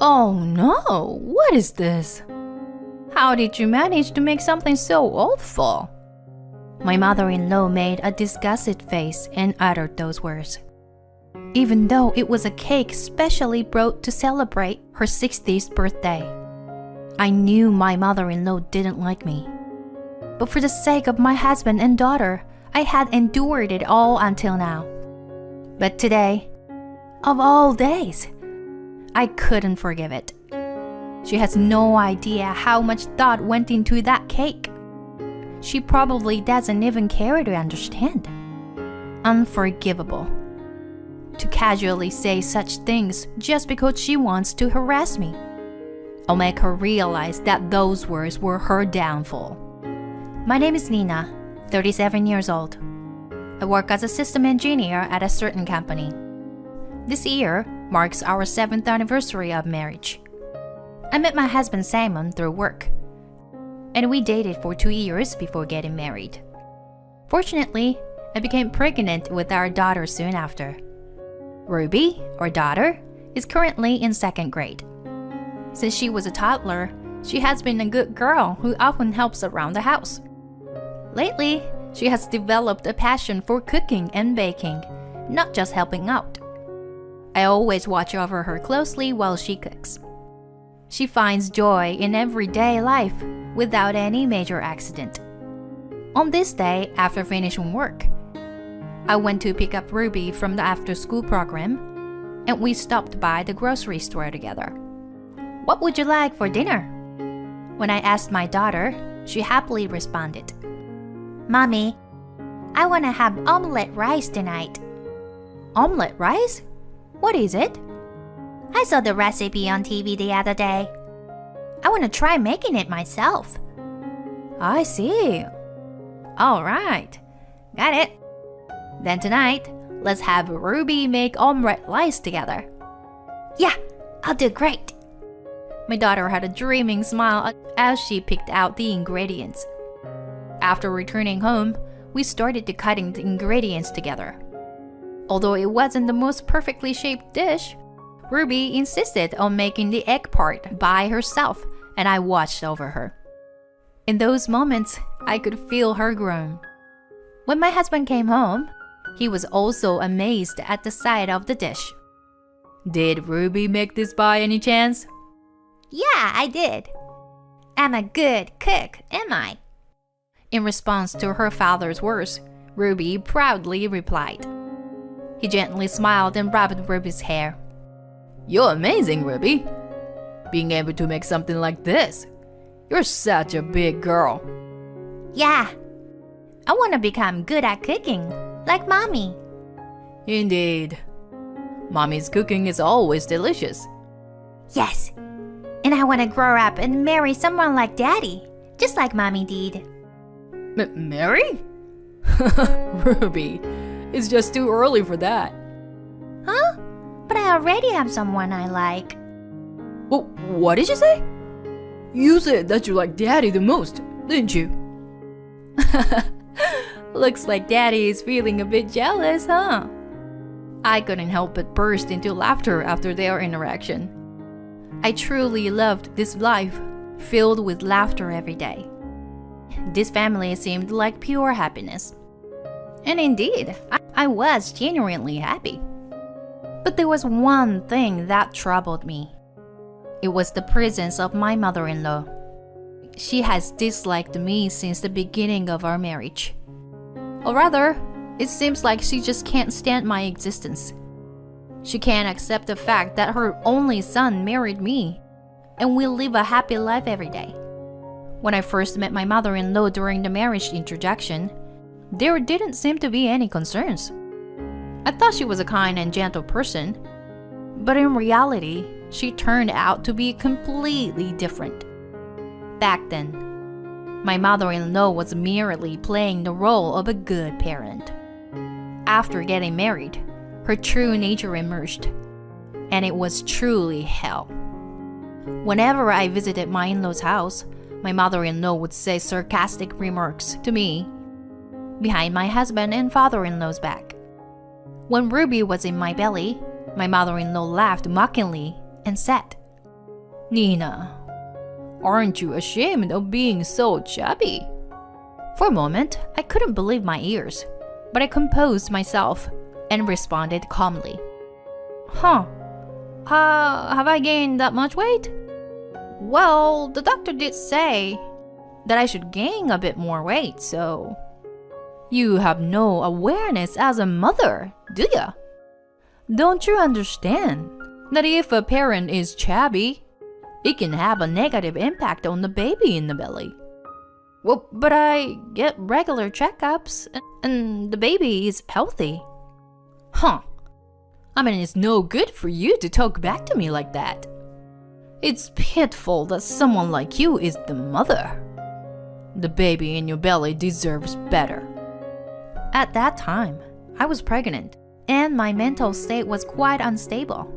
Oh no, what is this? How did you manage to make something so awful? My mother-in-law made a disgusted face and uttered those words. Even though it was a cake specially brought to celebrate her 60th birthday, I knew my mother-in-law didn't like me. But for the sake of my husband and daughter, I had endured it all until now. But today, of all days, I couldn't forgive it. She has no idea how much thought went into that cake. She probably doesn't even care to understand. Unforgivable. To casually say such things just because she wants to harass me. I'll make her realize that those words were her downfall. My name is Nina, 37 years old. I work as a system engineer at a certain company. This year marks our 7th anniversary of marriage. I met my husband Simon through work, and we dated for 2 years before getting married. Fortunately, I became pregnant with our daughter soon after. Ruby, our daughter, is currently in 2nd grade. Since she was a toddler, she has been a good girl who often helps around the house. Lately, she has developed a passion for cooking and baking, not just helping out. I always watch over her closely while she cooks. She finds joy in everyday life without any major accident. On this day, after finishing work, I went to pick up Ruby from the after-school program, and we stopped by the grocery store together. What would you like for dinner? When I asked my daughter, she happily responded, Mommy, I want to have omelette rice tonight. Omelette rice? What is it? I saw the recipe on TV the other day. I want to try making it myself. I see. All right. Got it. Then tonight, let's have Ruby make omelette rice together. Yeah, I'll do great. My daughter had a dreaming smile as she picked out the ingredients. After returning home, we started to cutting the ingredients together. Although it wasn't the most perfectly shaped dish, Ruby insisted on making the egg part by herself, and I watched over her. In those moments, I could feel her grow. When my husband came home, he was also amazed at the sight of the dish. Did Ruby make this by any chance? Yeah, I did. I'm a good cook, am I? In response to her father's words, Ruby proudly replied. He gently smiled and rubbed Ruby's hair. You're amazing, Ruby. Being able to make something like this. You're such a big girl. Yeah. I want to become good at cooking, like Mommy. Indeed. Mommy's cooking is always delicious. Yes. And I want to grow up and marry someone like Daddy, just like Mommy did. Marry? Ruby, it's just too early for that. Huh? But I already have someone I like. Well, what did you say? You said that you like Daddy the most, didn't you? Looks like Daddy is feeling a bit jealous, huh? I couldn't help but burst into laughter after their interaction. I truly loved this life, filled with laughter every day. This family seemed like pure happiness. And indeed, I was genuinely happy. But there was one thing that troubled me. It was the presence of my mother-in-law. She has disliked me since the beginning of our marriage. Or rather, it seems like she just can't stand my existence. She can't accept the fact that her only son married me, and we live a happy life every day. When I first met my mother-in-law during the marriage introduction, there didn't seem to be any concerns. I thought she was a kind and gentle person, but in reality, she turned out to be completely different. Back then, my mother-in-law was merely playing the role of a good parent. After getting married, her true nature emerged, and it was truly hell. Whenever I visited my in-law's house, my mother-in-law would say sarcastic remarks to me behind my husband and father-in-law's back. When Ruby was in my belly, my mother-in-law laughed mockingly and said, Nina, aren't you ashamed of being so chubby? For a moment, I couldn't believe my ears, but I composed myself and responded calmly. Have I gained that much weight? Well, the doctor did say that I should gain a bit more weight, so... You have no awareness as a mother, do ya? Don't you understand that if a parent is chubby, it can have a negative impact on the baby in the belly? Well, but I get regular checkups and the baby is healthy. I mean, it's no good for you to talk back to me like that. It's pitiful that someone like you is the mother. The baby in your belly deserves better. At that time, I was pregnant, and my mental state was quite unstable.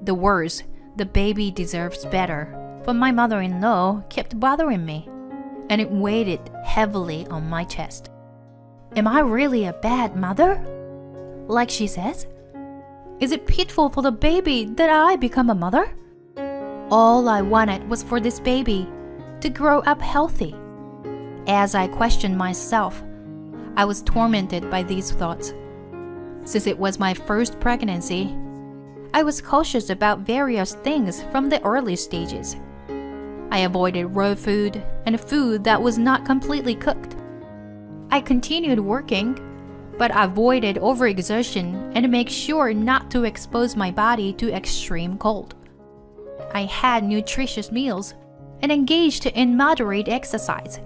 The words, "the baby deserves better," from my mother-in-law kept bothering me, and it weighed heavily on my chest. Am I really a bad mother? Like she says? Is it pitiful for the baby that I become a mother? All I wanted was for this baby to grow up healthy. As I questioned myself, I was tormented by these thoughts. Since it was my first pregnancy, I was cautious about various things from the early stages. I avoided raw food and food that was not completely cooked. I continued working, but avoided overexertion and made sure not to expose my body to extreme cold. I had nutritious meals and engaged in moderate exercise.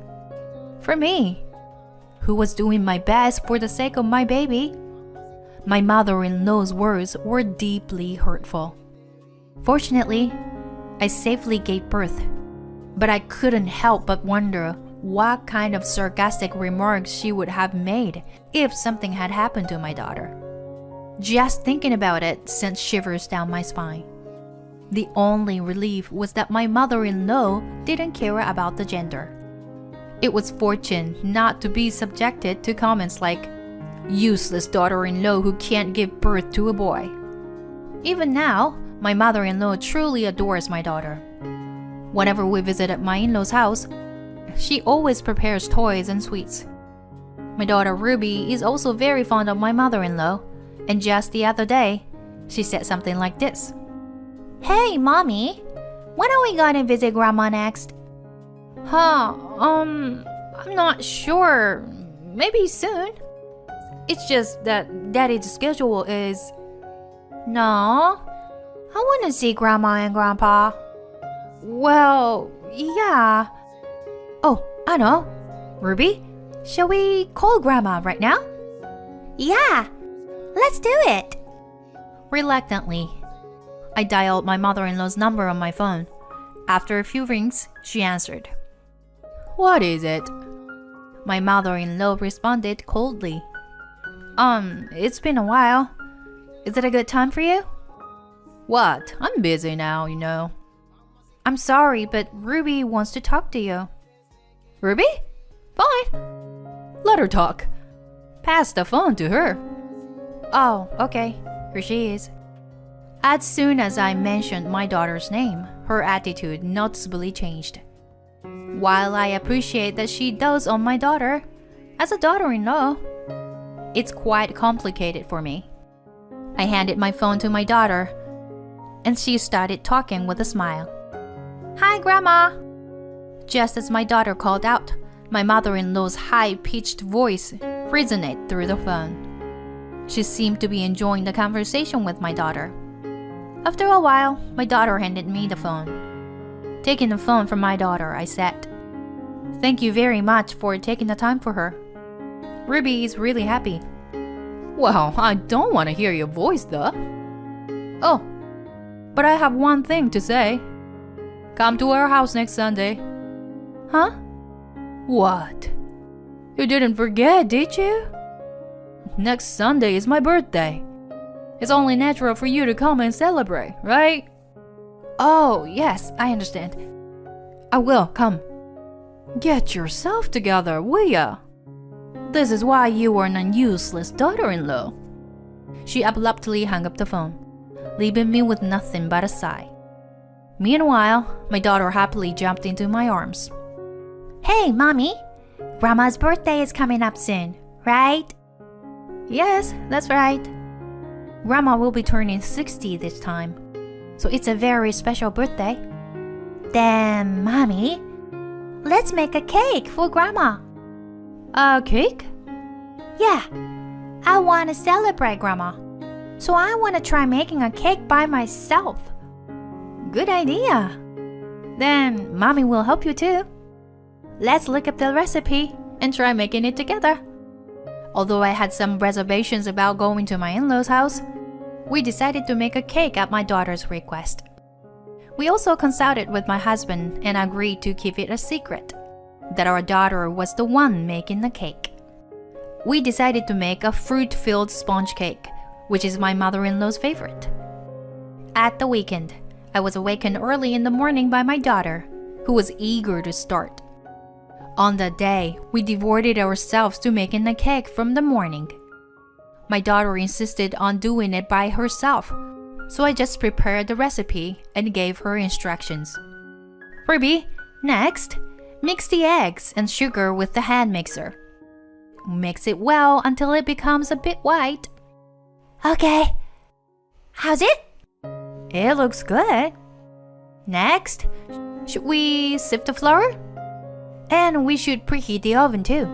For me, who was doing my best for the sake of my baby, my mother-in-law's words were deeply hurtful. Fortunately, I safely gave birth, but I couldn't help but wonder what kind of sarcastic remarks she would have made if something had happened to my daughter. Just thinking about it sent shivers down my spine. The only relief was that my mother-in-law didn't care about the gender. It was fortunate not to be subjected to comments like, "Useless daughter-in-law who can't give birth to a boy." Even now, my mother-in-law truly adores my daughter. Whenever we visit at my in-law's house, she always prepares toys and sweets. My daughter Ruby is also very fond of my mother-in-law, and just the other day, she said something like this. "Hey, Mommy, when are we gonna visit Grandma next?" I'm not sure. Maybe soon. It's just that Daddy's schedule is... No, I want to see Grandma and Grandpa. Well, yeah. Oh, I know. Ruby, shall we call Grandma right now? Yeah, let's do it. Reluctantly, I dialed my mother-in-law's number on my phone. After a few rings, she answered. What is it? My mother-in-law responded coldly. It's been a while. Is it a good time for you? What? I'm busy now, you know. I'm sorry, but Ruby wants to talk to you. Ruby? Fine. Let her talk. Pass the phone to her. Oh, okay. Here she is. As soon as I mentioned my daughter's name, her attitude noticeably changed. While I appreciate that she does on my daughter, as a daughter-in-law, it's quite complicated for me. I handed my phone to my daughter, and she started talking with a smile. Hi, Grandma! Just as my daughter called out, my mother-in-law's high-pitched voice resonated through the phone. She seemed to be enjoying the conversation with my daughter. After a while, my daughter handed me the phone. Taking the phone from my daughter, I said, Thank you very much for taking the time for her. Ruby is really happy. Well, I don't want to hear your voice, though. Oh, but I have one thing to say. Come to our house next Sunday. Huh? What? You didn't forget, did you? Next Sunday is my birthday. It's only natural for you to come and celebrate, right? Oh, yes, I understand. I will come. Get yourself together, will ya? This is why you are an useless daughter-in-law. She abruptly hung up the phone, leaving me with nothing but a sigh. Meanwhile, my daughter happily jumped into my arms. Hey, Mommy. Grandma's birthday is coming up soon, right? Yes, that's right. Grandma will be turning 60 this time, so it's a very special birthday. Then, Mommy, let's make a cake for Grandma. A cake? Yeah, I want to celebrate Grandma, so I want to try making a cake by myself. Good idea. Then Mommy will help you too. Let's look up the recipe and try making it together. Although I had some reservations about going to my in-laws' house, we decided to make a cake at my daughter's request. We also consulted with my husband and agreed to keep it a secret, that our daughter was the one making the cake. We decided to make a fruit-filled sponge cake, which is my mother-in-law's favorite. At the weekend, I was awakened early in the morning by my daughter, who was eager to start. On that day, we devoted ourselves to making the cake from the morning. My daughter insisted on doing it by herself, so I just prepared the recipe and gave her instructions. Ruby, next, mix the eggs and sugar with the hand mixer. Mix it well until it becomes a bit white. Okay. How's it? It looks good. Next, should we sift the flour? And we should preheat the oven too.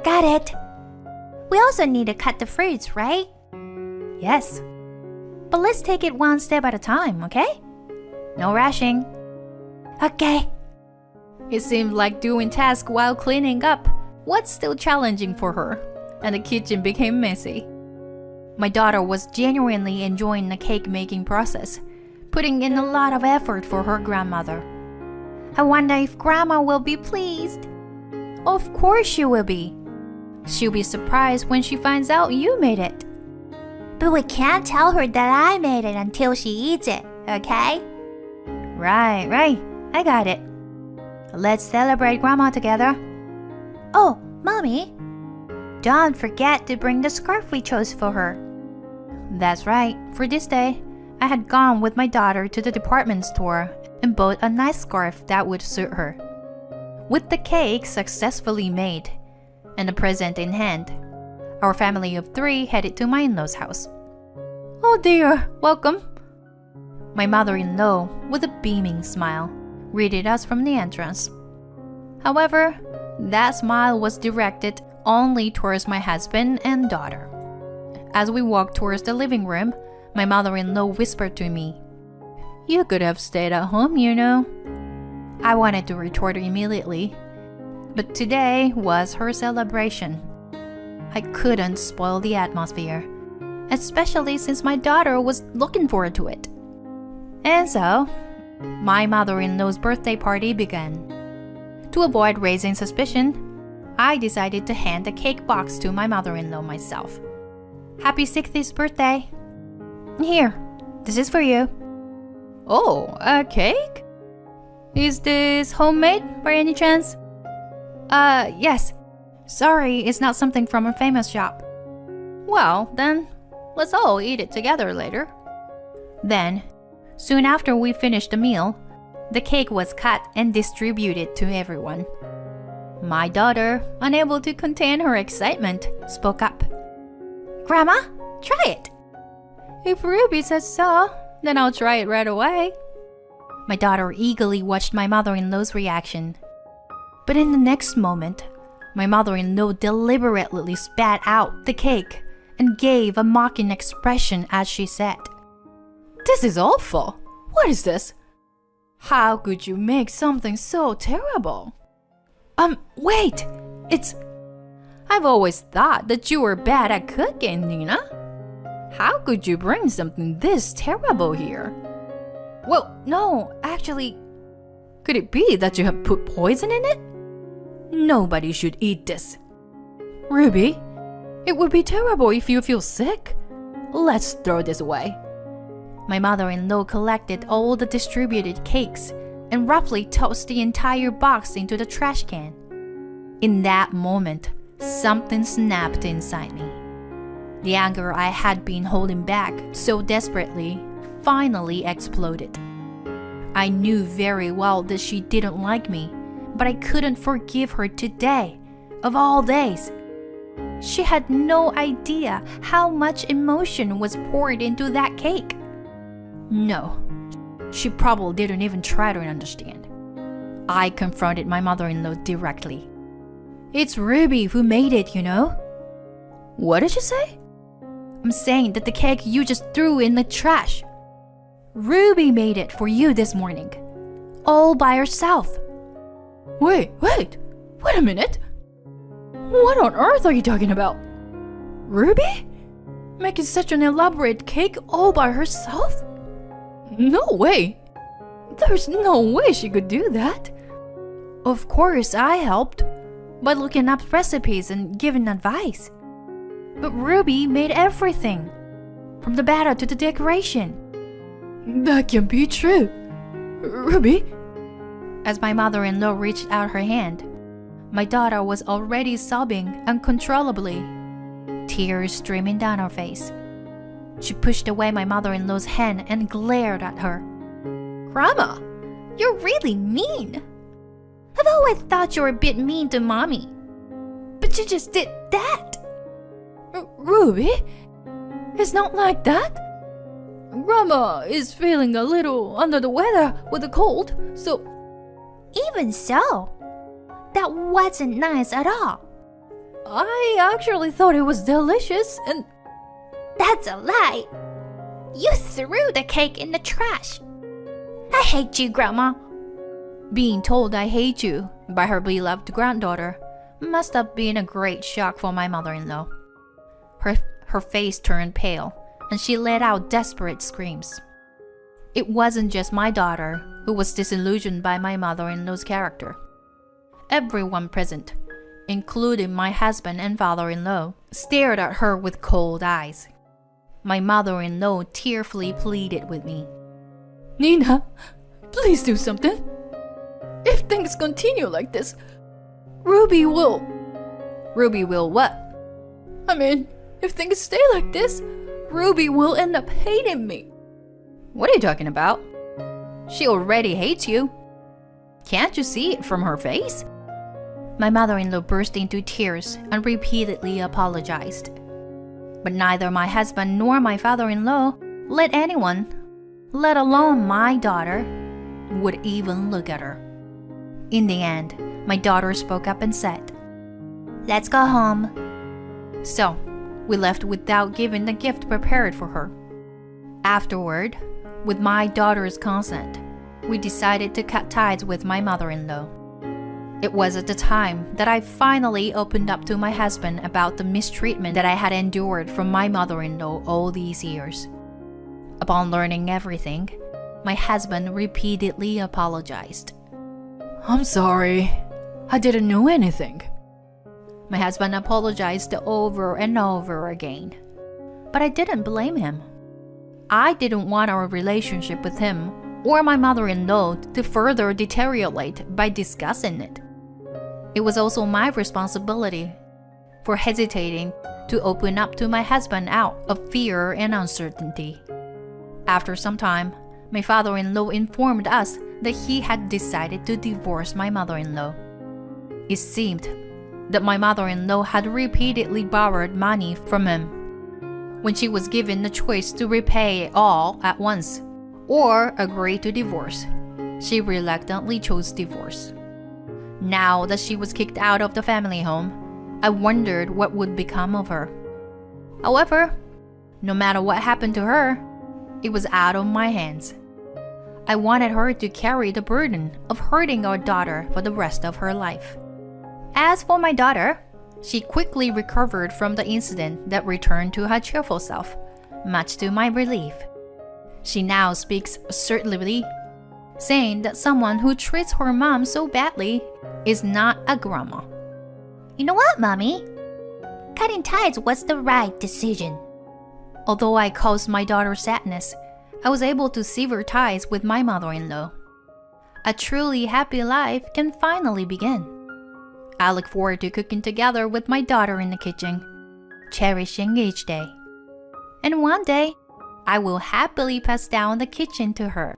Got it. We also need to cut the fruits, right? Yes. But let's take it one step at a time, okay? No rushing. Okay. It seemed like doing tasks while cleaning up was still challenging for her, and the kitchen became messy. My daughter was genuinely enjoying the cake-making process, putting in a lot of effort for her grandmother. I wonder if Grandma will be pleased. Of course she will be. She'll be surprised when she finds out you made it. But we can't tell her that I made it until she eats it, okay? Right. I got it. Let's celebrate Grandma together. Oh, Mommy, don't forget to bring the scarf we chose for her. That's right. For this day, I had gone with my daughter to the department store and bought a nice scarf that would suit her. With the cake successfully made and a present in hand, our family of 3 headed to my in-laws' house. Oh dear, welcome. My mother-in-law, with a beaming smile, greeted us from the entrance. However, that smile was directed only towards my husband and daughter. As we walked towards the living room, my mother-in-law whispered to me, "You could have stayed at home, you know." I wanted to retort immediately, but today was her celebration. I couldn't spoil the atmosphere, especially since my daughter was looking forward to it. And so, my mother-in-law's birthday party began. To avoid raising suspicion, I decided to hand the cake box to my mother-in-law myself. Happy 60th birthday. Here, this is for you. Oh, a cake? Is this homemade by any chance? Yes. Sorry, it's not something from a famous shop. Well, then, let's all eat it together later. Then, soon after we finished the meal, the cake was cut and distributed to everyone. My daughter, unable to contain her excitement, spoke up. Grandma, try it. If Ruby says so, then I'll try it right away. My daughter eagerly watched my mother-in-law's reaction. But in the next moment, my mother-in-law deliberately spat out the cake and gave a mocking expression as she said, "This is awful. What is this? How could you make something so terrible?" Wait, I've always thought that you were bad at cooking, Nina. How could you bring something this terrible here? Well, no, actually, could it be that you have put poison in it? Nobody should eat this. Ruby, it would be terrible if you feel sick. Let's throw this away. My mother-in-law collected all the distributed cakes and roughly tossed the entire box into the trash can. In that moment, something snapped inside me. The anger I had been holding back so desperately finally exploded. I knew very well that she didn't like me, but I couldn't forgive her today, of all days. She had no idea how much emotion was poured into that cake. No, she probably didn't even try to understand. I confronted my mother-in-law directly. It's Ruby who made it, you know. What did you say? I'm saying that the cake you just threw in the trash. Ruby made it for you this morning, all by herself. Wait a minute. What on earth are you talking about? Ruby? Making such an elaborate cake all by herself? No way. There's no way she could do that. Of course I helped, by looking up recipes and giving advice. But Ruby made everything, from the batter to the decoration. That can't be true. Ruby? As my mother-in-law reached out her hand, my daughter was already sobbing uncontrollably, tears streaming down her face. She pushed away my mother-in-law's hand and glared at her. Grandma, you're really mean. I've always thought you were a bit mean to Mommy. But you just did that. Ruby, it's not like that. Grandma is feeling a little under the weather with a cold, so... Even so, that wasn't nice at all. I actually thought it was delicious and... That's a lie. You threw the cake in the trash. I hate you, Grandma. Being told I hate you by her beloved granddaughter must have been a great shock for my mother-in-law. Her face turned pale, and she let out desperate screams. It wasn't just my daughter who was disillusioned by my mother-in-law's character. Everyone present, including my husband and father-in-law, stared at her with cold eyes. My mother-in-law tearfully pleaded with me. Nina, please do something. If things continue like this, Ruby will... Ruby will what? I mean, if things stay like this, Ruby will end up hating me. What are you talking about? She already hates you. Can't you see it from her face? My mother-in-law burst into tears and repeatedly apologized. But neither my husband nor my father-in-law let anyone, let alone my daughter, would even look at her. In the end, my daughter spoke up and said, "Let's go home." So, we left without giving the gift prepared for her. Afterward, with my daughter's consent, we decided to cut ties with my mother-in-law. It was at the time that I finally opened up to my husband about the mistreatment that I had endured from my mother-in-law all these years. Upon learning everything, my husband repeatedly apologized. I'm sorry. I didn't know anything. My husband apologized over and over again. But I didn't blame him. I didn't want our relationship with him or my mother-in-law to further deteriorate by discussing it. It was also my responsibility for hesitating to open up to my husband out of fear and uncertainty. After some time, my father-in-law informed us that he had decided to divorce my mother-in-law. It seemed that my mother-in-law had repeatedly borrowed money from him. When she was given the choice to repay all at once or agree to divorce, she reluctantly chose divorce. Now that she was kicked out of the family home, I wondered what would become of her. However, no matter what happened to her, it was out of my hands. I wanted her to carry the burden of hurting our daughter for the rest of her life. As for my daughter, she quickly recovered from the incident that returned to her cheerful self, much to my relief. She now speaks assertively, saying that someone who treats her mom so badly is not a grandma. You know what, Mommy? Cutting ties was the right decision. Although I caused my daughter sadness, I was able to sever ties with my mother-in-law. A truly happy life can finally begin. I look forward to cooking together with my daughter in the kitchen, cherishing each day. And one day, I will happily pass down the kitchen to her.